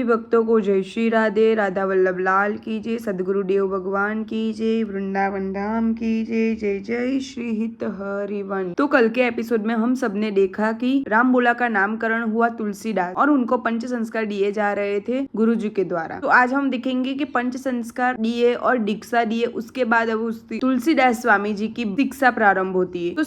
भक्तों को जय श्री राधे। राधा वल्लभ लाल की जय। सदगुरुदेव भगवान की जय। वृंदावन धाम की जय। जय जय श्री हित हरिवन। तो कल के एपिसोड में हम सब ने देखा कि राम बोला का नामकरण हुआ तुलसीदास और उनको पंच संस्कार दिए जा रहे थे गुरु जी के द्वारा। तो आज हम देखेंगे कि पंच संस्कार दिए और दीक्षा दिए, उसके बाद अब तुलसीदास स्वामी जी की दीक्षा प्रारंभ होती है। तो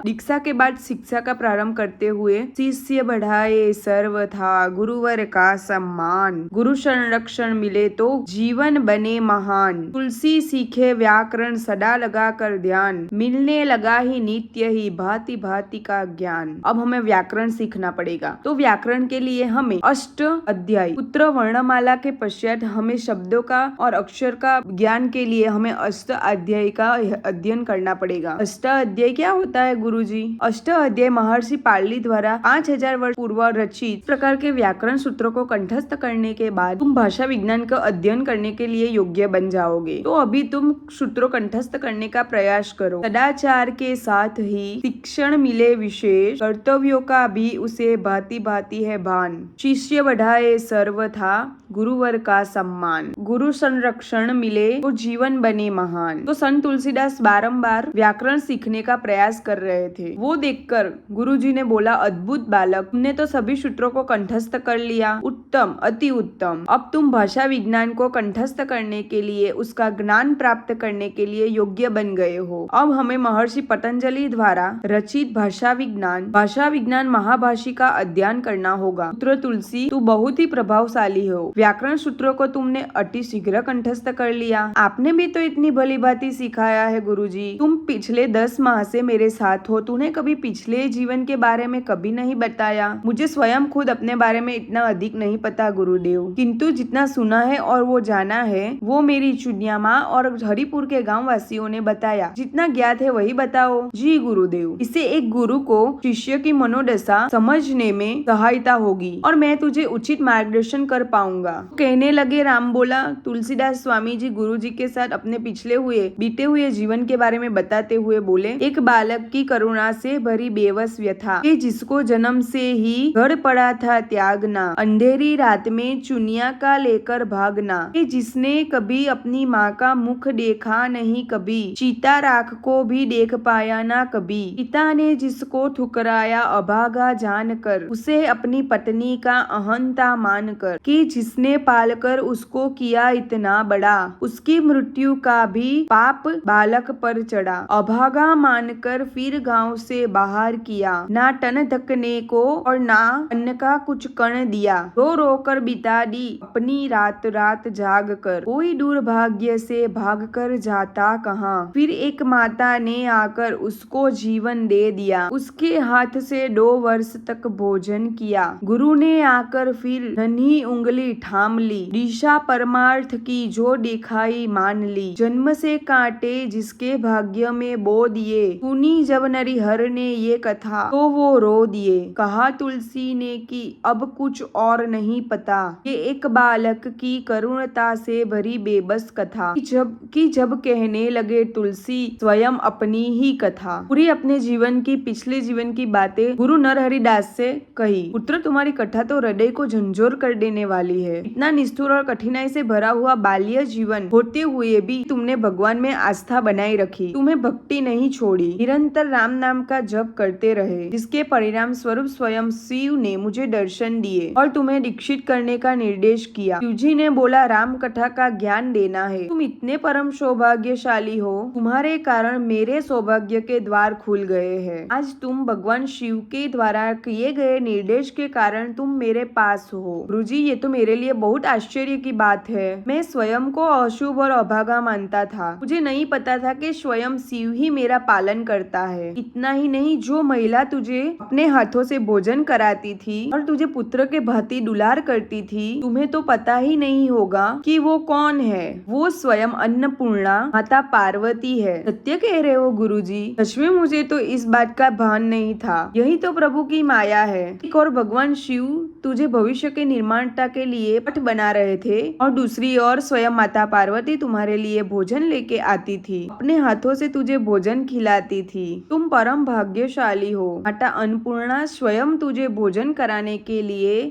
दीक्षा के बाद शिक्षा का प्रारंभ करते हुए शिष्य बढ़ाए सर्वथा गुरुवर का सम्मान, गुरु संरक्षण मिले तो जीवन बने महान, तुलसी सीखे व्याकरण सदा लगा कर ध्यान, मिलने लगा ही नित्य ही भांति भांति का ज्ञान। अब हमें व्याकरण सीखना पड़ेगा। तो व्याकरण के लिए हमें अष्ट अध्याय पुत्र वर्णमाला के पश्चात हमें शब्दों का और अक्षर का ज्ञान के लिए हमें अष्ट अध्याय का अध्ययन करना पड़ेगा। अष्ट अध्याय क्या होता है गुरुजी? अष्ट अध्याय महर्षि पाली द्वारा 5000 वर्ष पूर्व रचित प्रकार के व्याकरण सूत्रों को कंठस्थ करने के बाद तुम भाषा विज्ञान का अध्ययन करने के लिए योग्य बन जाओगे। तो अभी तुम सूत्रों कंठस्थ करने का प्रयास करो। सदाचार के साथ ही शिक्षण मिले विशेष, कर्तव्यों का भी उसे भांति भांति है भान, शिष्य बढ़ाए सर्वथा गुरुवर का सम्मान, गुरु संरक्षण मिले तो जीवन बने महान। तो संत तुलसीदास बारंबार व्याकरण सीखने का प्रयास कर रहे थे। वो देखकर गुरुजी ने बोला, अद्भुत बालक, तुमने तो सभी सूत्रों को कंठस्थ कर लिया, उत्तम, अति उत्तम। अब तुम भाषा विज्ञान को कंठस्थ करने के लिए, उसका ज्ञान प्राप्त करने के लिए योग्य बन गए हो। अब हमें महर्षि पतंजलि द्वारा रचित भाषा विज्ञान महाभाषी का अध्ययन करना होगा। पुत्र तुलसी, तू बहुत ही प्रभावशाली हो। व्याकरण सूत्रों को तुमने अति शीघ्र कंठस्थ कर लिया। आपने भी तो इतनी भली भांति सिखाया है गुरुजी। तुम पिछले 10 माह से मेरे साथ हो, तूने कभी पिछले जीवन के बारे में कभी नहीं बताया। मुझे स्वयं खुद अपने बारे में इतना अधिक नहीं पता गुरुदेव, किंतु जितना सुना है और वो जाना है वो मेरी चुनिया माँ और हरिपुर के गाँव वासियों ने बताया। जितना ज्ञात है वही बताओ। जी गुरुदेव। इससे एक गुरु को शिष्य की मनोदशा समझने में सहायता होगी और मैं तुझे उचित मार्गदर्शन कर पाऊंगा। कहने लगे राम बोला। तुलसीदास स्वामी जी गुरु जी के साथ अपने बीते हुए जीवन के बारे में बताते हुए बोले, एक बालक की करुणा से भरी बेबस व्यथा कि जिसको जन्म से ही घर पड़ा था त्यागना, अंधेरी रात में चुनिया का लेकर भागना, कि जिसने कभी अपनी माँ का मुख देखा नहीं कभी, चीता राख को भी देख पाया ना कभी, पिता ने जिसको ठुकराया अभागा जानकर, उसे अपनी पत्नी का अहंता मानकर, कि जिसने पालकर उसको किया इतना बड़ा, उसकी मृत्यु का भी पाप बालक पर चढ़ा, अभागा मानकर फिर गांव से बाहर किया, ना टन ढकने को और ना अन्न का कुछ कण दिया, रो रो कर बिता दी अपनी रात रात जाग कर, कोई दुर्भाग्य से भाग कर जाता कहाँ, फिर एक माता ने आकर उसको जीवन दे दिया, उसके हाथ से 2 वर्ष तक भोजन किया, गुरु ने आकर फिर नन्ही उंगली थाम ली, दिशा परमार्थ की जो दिखाई मान ली, जन्म से कांटे जिसके भाग्य में बो दिए, सुनी जब नरिहर ने ये कथा तो वो रो दिए, कहा तुलसी ने कि अब कुछ और नहीं पता, ये एक बालक की करुणता से भरी बेबस कथा, कि जब कहने लगे तुलसी स्वयं अपनी ही कथा, पूरी अपने जीवन की पिछले जीवन की बातें गुरु नरहरिदास से कही। पुत्र, तुम्हारी कथा तो हृदय को झंझोर कर देने वाली है। इतना निष्ठुर और कठिनाई से भरा हुआ बाल्य जीवन होते हुए भी तुमने भगवान में आस्था बनाए रखी, तुम्हें भक्ति नहीं छोड़ी, निरंतर राम नाम का जप करते रहे, जिसके परिणाम स्वरूप स्वयं शिव ने मुझे दर्शन दिए और तुम्हें दीक्षित करने का निर्देश किया। शिवजी ने बोला, राम कथा का ज्ञान देना है। तुम इतने परम सौभाग्यशाली हो, तुम्हारे कारण मेरे सौभाग्य के द्वार खुल गए हैं। आज तुम भगवान शिव के द्वारा किए गए निर्देश के कारण तुम मेरे पास हो। गुरुजी, ये तो मेरे लिए बहुत आश्चर्य की बात है। मैं स्वयं को अशुभ और अभागा मानता था। मुझे नहीं पता था कि स्वयं शिव ही मेरा पालन करता है। इतना ही नहीं, जो महिला तुझे अपने हाथों से भोजन कराती थी और तुझे पुत्र के भांति दुलार करती थी, तुम्हें तो पता ही नहीं होगा कि वो कौन है। वो स्वयं अन्नपूर्णा माता पार्वती है। सत्य कह रहे हो गुरुजी। सच में मुझे तो इस बात का भान नहीं था। यही तो प्रभु की माया है। एक और भगवान शिव तुझे भविष्य के निर्माणता के लिए पट बना रहे थे और दूसरी ओर स्वयं माता पार्वती तुम्हारे लिए भोजन लेके आती थी, अपने हाथों से तुझे भोजन खिलाती थी। तुम परम भाग्यशाली हो। माता अन्नपूर्णा स्वयं तुझे भोजन कराने के लिए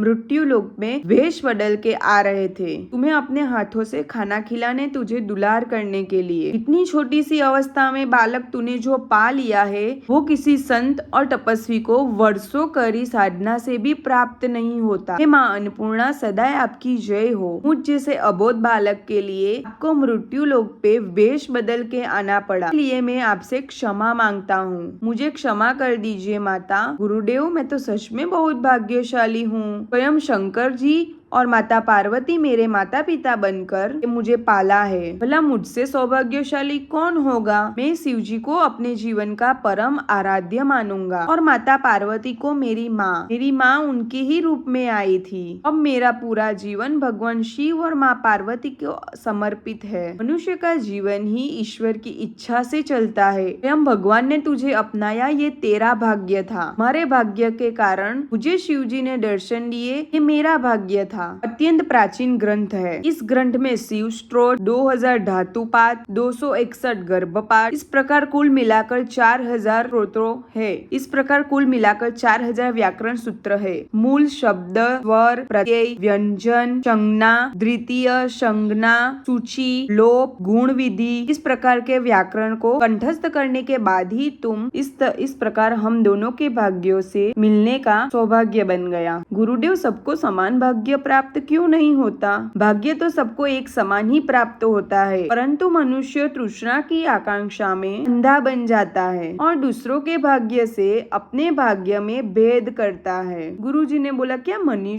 मृत्यु लोक में वेश बदल के आ रहे थे, तुम्हें अपने हाथों से खाना खिलाने, तुझे दुलार करने के लिए। इतनी छोटी सी अवस्था में बालक तूने जो पा लिया है वो किसी संत और तपस्वी को वर्षों करी साधना से भी प्राप्त नहीं होता। हे माँ अन्नपूर्णा, सदैव आपकी जय हो। मुझ जैसे अबोध बालक के लिए आपको मृत्यु लोक पे वेश बदल के आना पड़ा, इसलिए मैं आपसे क्षमा मांगता हूँ। मुझे क्षमा कर दीजिए माता। गुरुदेव, मैं तो सच में बहुत भाग्यशाली हूँ। स्वयं शंकर जी और माता पार्वती मेरे माता पिता बनकर मुझे पाला है। भला मुझसे सौभाग्यशाली कौन होगा। मैं शिव जी को अपने जीवन का परम आराध्य मानूंगा और माता पार्वती को मेरी माँ उनके ही रूप में आई थी। अब मेरा पूरा जीवन भगवान शिव और माँ पार्वती को समर्पित है। मनुष्य का जीवन ही ईश्वर की इच्छा से चलता है। स्वयं भगवान ने तुझे अपनाया, ये तेरा भाग्य था। हमारे भाग्य के कारण मुझे शिव जी ने दर्शन दिए, ये मेरा भाग्य था। अत्यंत प्राचीन ग्रंथ है। इस ग्रंथ में शिव स्त्रोत, 2000 धातुपाठ, 261 गर्भपाठ, इस प्रकार कुल मिलाकर 4000 स्त्रोत्रों है। इस प्रकार कुल मिलाकर 4000 व्याकरण सूत्र है। मूल शब्द, स्वर, प्रत्यय, व्यंजन, संज्ञा, द्वितीय, संज्ञा, सूची, लोप, गुण विधि, इस प्रकार के व्याकरण को कंठस्थ करने के बाद ही तुम इस प्रकार हम दोनों के भाग्यों से मिलने का सौभाग्य बन गया। गुरुदेव, सबको समान भाग्य प्राप्त क्यों नहीं होता। भाग्य तो सबको एक समान ही प्राप्त होता है, परंतु मनुष्य तृष्णा की आकांक्षा में अंधा बन जाता है और दूसरों के भाग्य से अपने भाग्य में भेद करता है। गुरुजी ने बोला, क्या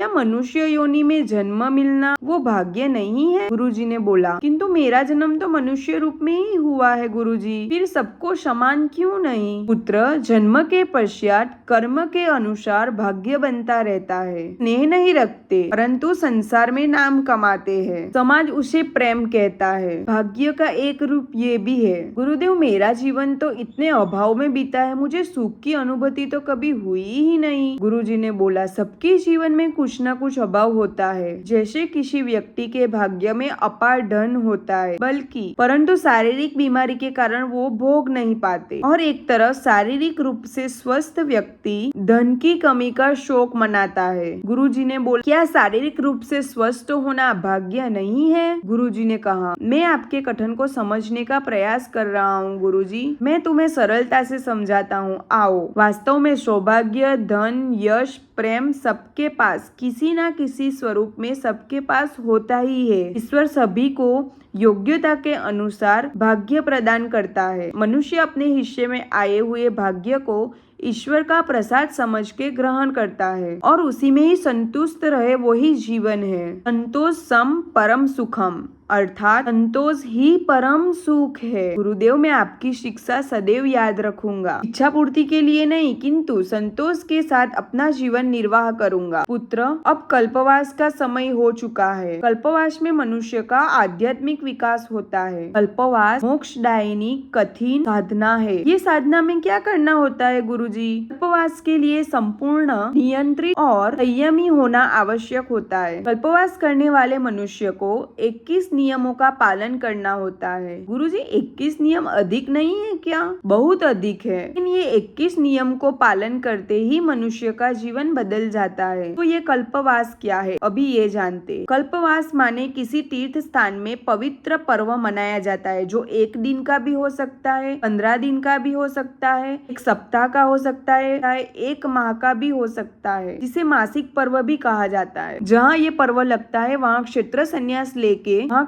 मनुष्य योनि में जन्म मिलना वो भाग्य नहीं है। गुरुजी ने बोला, किंतु मेरा जन्म तो मनुष्य रूप में ही हुआ है गुरुजी, फिर सबको समान क्यों नहीं। पुत्र, जन्म के पश्चात कर्म के अनुसार भाग्य बनता रहता है। स्नेह नहीं रखते परंतु संसार में नाम कमाते हैं, समाज उसे प्रेम कहता है। भाग्य का एक रूप ये भी है। गुरुदेव, मेरा जीवन तो इतने अभाव में बीता है, मुझे सुख की अनुभूति तो कभी हुई ही नहीं। गुरुजी ने बोला, सबके जीवन में कुछ न कुछ अभाव होता है। जैसे किसी व्यक्ति के भाग्य में अपार धन होता है, बल्कि परंतु शारीरिक बीमारी के कारण वो भोग नहीं पाते, और एक तरफ शारीरिक रूप से स्वस्थ व्यक्ति धन की कमी का शोक मनाता है। गुरुजी ने बोला, क्या शारीरिक रूप से स्वस्थ होना भाग्य नहीं है। गुरुजी ने कहा, मैं आपके कथन को समझने का प्रयास कर रहा हूँ गुरुजी, मैं तुम्हें सरलता से समझाता हूँ। आओ, वास्तव में सौभाग्य, धन, यश, प्रेम सबके पास किसी न किसी स्वरूप में सबके पास होता ही है। ईश्वर सभी को योग्यता के अनुसार भाग्य प्रदान करता है। मनुष्य अपने हिस्से में आए हुए भाग्य को ईश्वर का प्रसाद समझ के ग्रहण करता है और उसी में ही संतुष्ट रहे, वही जीवन है। संतोष सम परम सुखम, अर्थात संतोष ही परम सुख है। गुरुदेव, मैं आपकी शिक्षा सदैव याद रखूंगा। इच्छा पूर्ति के लिए नहीं, किंतु संतोष के साथ अपना जीवन निर्वाह करूंगा। पुत्र, अब कल्पवास का समय हो चुका है। कल्पवास में मनुष्य का आध्यात्मिक विकास होता है। कल्पवास मोक्षदायिनी कठिन साधना है। ये साधना में क्या करना होता है गुरुजी? कल्पवास के लिए संपूर्ण नियंत्रित और संयमी होना आवश्यक होता है। कल्पवास करने वाले मनुष्य को 21 नियमों का पालन करना होता है। गुरुजी, 21 नियम अधिक नहीं है क्या? बहुत अधिक है, लेकिन ये 21 नियम को पालन करते ही मनुष्य का जीवन बदल जाता है। तो ये कल्पवास क्या है, अभी ये जानते। कल्पवास माने किसी तीर्थ स्थान में पवित्र पर्व मनाया जाता है, जो 1 दिन का भी हो सकता है, 15 दिन का भी हो सकता है, 1 सप्ताह का हो सकता है, 1 माह का भी हो सकता है, जिसे मासिक पर्व भी कहा जाता है। जहाँ ये पर्व लगता है वहाँ क्षेत्र संन्यास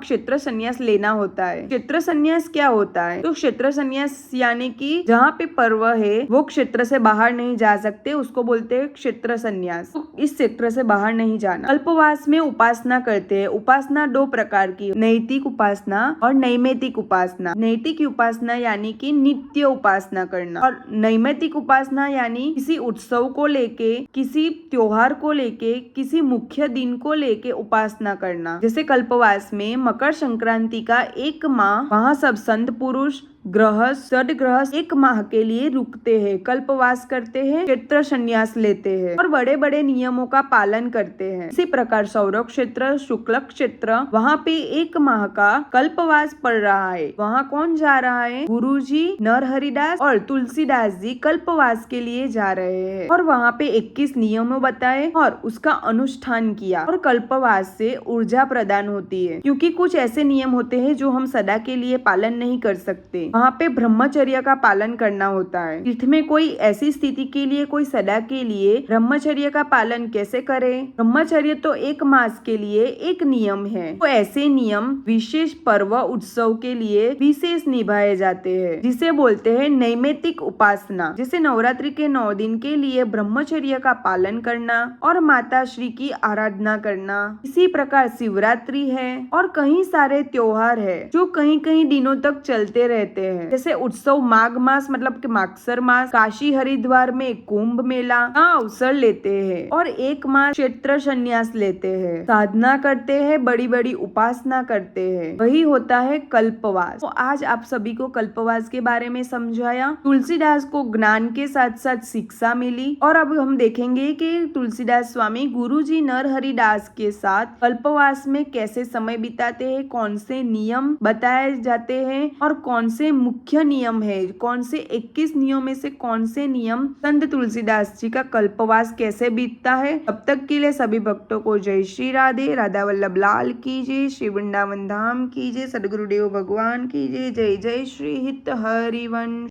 क्षेत्र संन्यास लेना होता है। क्षेत्र संन्यास क्या होता है? तो क्षेत्र संन्यास यानी कि जहाँ पे पर्व है वो क्षेत्र से बाहर नहीं जा सकते, उसको बोलते हैं क्षेत्र संन्यास। तो इस क्षेत्र से बाहर नहीं जाना। कल्पवास में उपासना करते हैं। उपासना 2 प्रकार की, नैतिक उपासना और नैमित्तिक उपासना। नैतिक उपासना यानी कि नित्य उपासना करना, और नैमित्तिक उपासना यानी किसी उत्सव को लेके, किसी त्योहार को लेके, किसी मुख्य दिन को लेके उपासना करना। जैसे कल्पवास में मकर संक्रांति का 1 माह वहाँ सब संत पुरुष गृहस्थ सदगृहस्थ 1 माह के लिए रुकते हैं, कल्पवास करते हैं, क्षेत्र संन्यास लेते हैं और बड़े बड़े नियमों का पालन करते हैं। इसी प्रकार सौर क्षेत्र, शुक्ल क्षेत्र, वहाँ पे 1 माह का कल्पवास पड़ रहा है। वहाँ कौन जा रहा है? गुरुजी, नरहरिदास और तुलसीदास जी कल्पवास के लिए जा रहे हैं और वहाँ पे 21 नियमों बताए और उसका अनुष्ठान किया। और कल्पवास से ऊर्जा प्रदान होती है, क्योंकि कुछ ऐसे नियम होते हैं जो हम सदा के लिए पालन नहीं कर सकते। वहाँ पे ब्रह्मचर्य का पालन करना होता है। तीर्थ में कोई ऐसी स्थिति के लिए कोई सदा के लिए ब्रह्मचर्य का पालन कैसे करे? ब्रह्मचर्य तो 1 मास के लिए एक नियम है। तो ऐसे नियम विशेष पर्व उत्सव के लिए विशेष निभाए जाते हैं, जिसे बोलते हैं नैमित्तिक उपासना। जैसे नवरात्रि के 9 दिन के लिए ब्रह्मचर्य का पालन करना और माता श्री की आराधना करना। इसी प्रकार शिवरात्रि है और कई सारे त्योहार है जो कई कई दिनों तक चलते रहते हैं। जैसे उत्सव माघ मास मतलब कि मागसर मास, काशी हरिद्वार में कुंभ मेला का अवसर लेते हैं और 1 मास क्षेत्र संन्यास लेते हैं, साधना करते हैं, बड़ी बड़ी उपासना करते हैं। वही होता है कल्पवास। तो आज आप सभी को कल्पवास के बारे में समझाया। तुलसीदास को ज्ञान के साथ साथ शिक्षा मिली और अब हम देखेंगे कि तुलसीदास स्वामी गुरुजी नरहरिदास के साथ कल्पवास में कैसे समय बिताते हैं, कौन से नियम बताए जाते हैं और कौन से मुख्य नियम है, कौन से 21 नियम में से कौन से नियम संत तुलसीदास जी का कल्पवास कैसे बीतता है। तब तक के लिए सभी भक्तों को जय श्री राधे, राधा वल्लभ लाल की जय, श्री वृंदावन धाम की जय, सदगुरुदेव भगवान की जय। जय जय श्री हित हरिवंश।